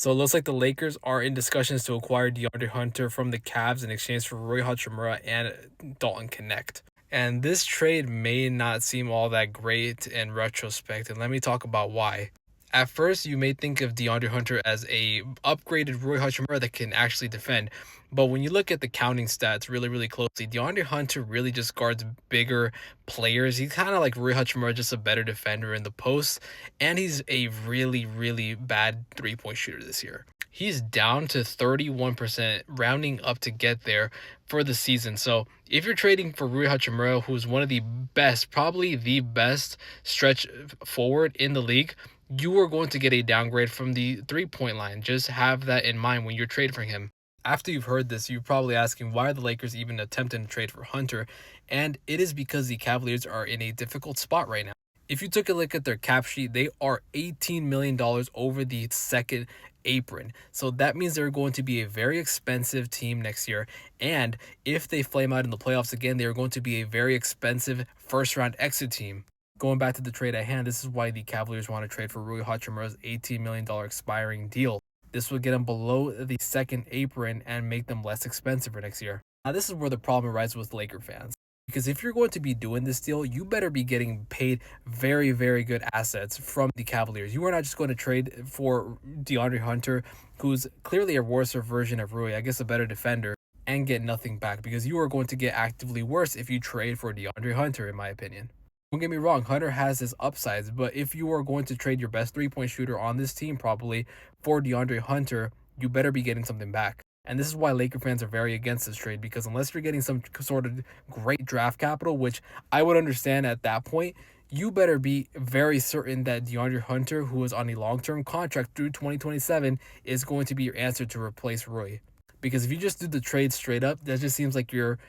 So it looks like the Lakers are in discussions to acquire DeAndre Hunter from the Cavs in exchange for Rui Hachimura and Dalton Connect. And this trade may not seem all that great in retrospect, and let me talk about why. At first, you may think of DeAndre Hunter as a upgraded Rui Hachimura that can actually defend, but when you look at the counting stats really closely, DeAndre Hunter really just guards bigger players. He's kind of like Rui Hachimura, just a better defender in the post, and he's a really bad 3-point shooter this year. He's down to 31%, rounding up to get there for the season. So if you're trading for Rui Hachimura, who's one of the best, probably the best stretch forward in the league, you are going to get a downgrade from the 3-point line. Just have that in mind when you're trading for him. After you've heard this, you're probably asking why are the Lakers even attempting to trade for Hunter? And it is because the Cavaliers are in a difficult spot right now. If you took a look at their cap sheet, they are $18 million over the second apron. So that means they're going to be a very expensive team next year. And if they flame out in the playoffs again, they are going to be a very expensive first round exit team. Going back to the trade at hand, this is why the Cavaliers want to trade for Rui Hachimura's $18 million expiring deal. This would get them below the second apron and make them less expensive for next year. Now, this is where the problem arises with Laker fans. Because if you're going to be doing this deal, you better be getting paid very good assets from the Cavaliers. You are not just going to trade for DeAndre Hunter, who's clearly a worse version of Rui, I guess a better defender, and get nothing back, because you are going to get actively worse if you trade for DeAndre Hunter, in my opinion. Don't get me wrong, Hunter has his upsides, but if you are going to trade your best 3-point shooter on this team probably for DeAndre Hunter, you better be getting something back. And this is why Laker fans are very against this trade, because unless you're getting some sort of great draft capital, which I would understand at that point, you better be very certain that DeAndre Hunter, who is on a long-term contract through 2027, is going to be your answer to replace Rui. Because if you just do the trade straight up, that just seems like you're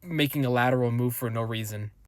making a lateral move for no reason.